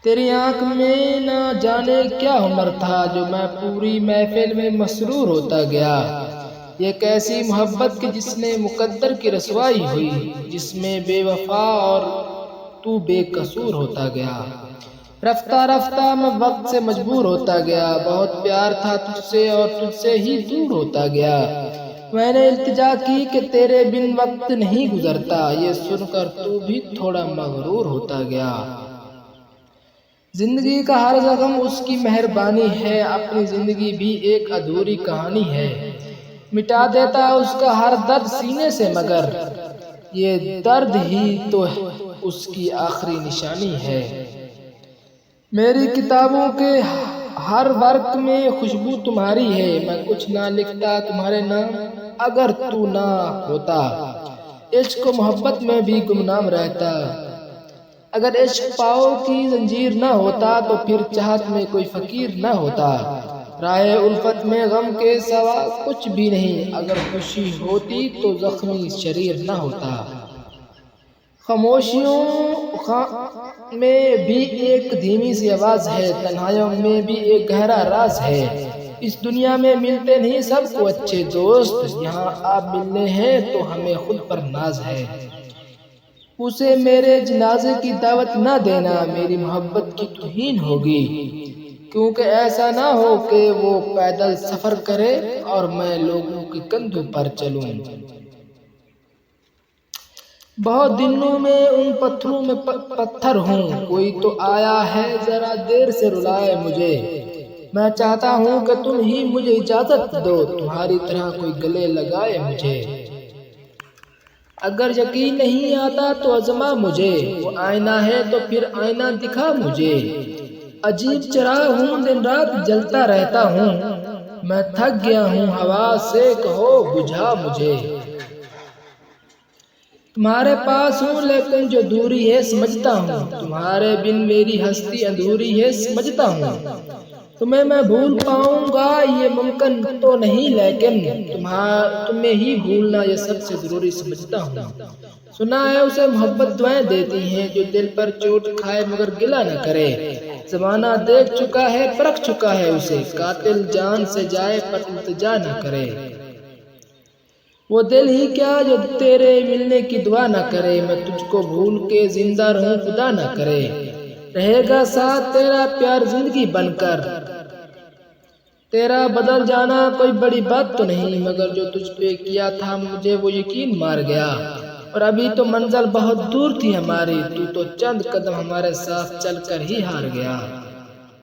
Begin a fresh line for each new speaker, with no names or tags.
تیری آنکھ میں نہ جانے کیا ہنر تھا جو میں پوری محفل میں مسرور ہوتا گیا۔ یہ کیسی محبت کہ جس نے مقدر کی رسوائی ہوئی، جس میں بے وفا اور تو بے قصور ہوتا گیا۔ رفتہ رفتہ میں وقت سے مجبور ہوتا گیا، بہت پیار تھا تجھ سے اور تجھ سے ہی دور ہوتا گیا۔ میں نے التجا کی کہ تیرے بن وقت نہیں گزرتا، یہ سن کر تو بھی تھوڑا مغرور ہوتا گیا۔ زندگی کا ہر زخم اس کی مہربانی ہے، اپنی زندگی بھی ایک ادھوری کہانی ہے۔ مٹا دیتا اس کا ہر درد سینے سے، مگر یہ درد ہی تو اس کی آخری نشانی ہے۔ میری کتابوں کے ہر ورق میں خوشبو تمہاری ہے، میں کچھ نہ لکھتا تمہارے نام اگر تو نہ ہوتا۔ عشق و محبت میں بھی گمنام رہتا، اگر عشق پاؤ کی زنجیر نہ ہوتا تو پھر چاہت میں کوئی فقیر نہ ہوتا۔ راہ الفت میں غم کے سوا کچھ بھی نہیں، اگر خوشی ہوتی تو زخمی شریر نہ ہوتا۔ خاموشیوں میں بھی ایک دھیمی سی آواز ہے، تنہائیوں میں بھی ایک گہرا راز ہے۔ اس دنیا میں ملتے نہیں سب کو اچھے دوست، یہاں آپ ملنے ہیں تو ہمیں خود پر ناز ہے۔ اسے میرے جنازے کی دعوت نہ دینا، میری محبت کی توہین ہوگی، کیونکہ ایسا نہ ہو کہ وہ پیدل سفر کرے اور میں لوگوں کے کندھوں پر چلوں۔ بہت دنوں میں ان پتھروں میں پتھر ہوں، کوئی تو آیا ہے ذرا دیر سے رلائے مجھے۔ میں چاہتا ہوں کہ تم ہی مجھے اجازت دو، تمہاری طرح کوئی گلے لگائے مجھے۔ اگر یقین نہیں آتا تو آزما مجھے، وہ آئینہ ہے تو پھر آئینہ دکھا مجھے۔ عجیب چراغ ہوں، دن رات جلتا رہتا ہوں، میں تھک گیا ہوں ہوا سے، کہو بجھا مجھے۔ تمہارے پاس ہوں لیکن جو دوری ہے سمجھتا ہوں، تمہارے بن میری ہستی ادھوری ہے سمجھتا ہوں۔ تمہیں میں بھول پاؤں گا یہ ممکن تو نہیں، لیکن تمہیں ہی بھولنا یہ سب سے ضروری سمجھتا ہوں۔ سنا ہے اسے محبت دعائیں دیتی ہیں جو دل پر چوٹ کھائے مگر گلہ نہ کرے۔ زمانہ دیکھ چکا ہے پرکھ چکا ہے اسے، قاتل جان سے جائے پر التجا نہ کرے۔ وہ دل ہی کیا جو تیرے ملنے کی دعا نہ کرے، میں تجھ کو بھول کے زندہ رہوں خدا نہ کرے۔ رہے گا ساتھ تیرا پیار زندگی بن کر، تیرا بدل جانا کوئی بڑی بات تو نہیں، مگر جو تجھ پہ کیا تھا مجھے وہ یقین مار گیا۔ اور ابھی تو منزل بہت دور تھی ہماری، تو چند قدم ہمارے ساتھ چل کر ہی ہار گیا۔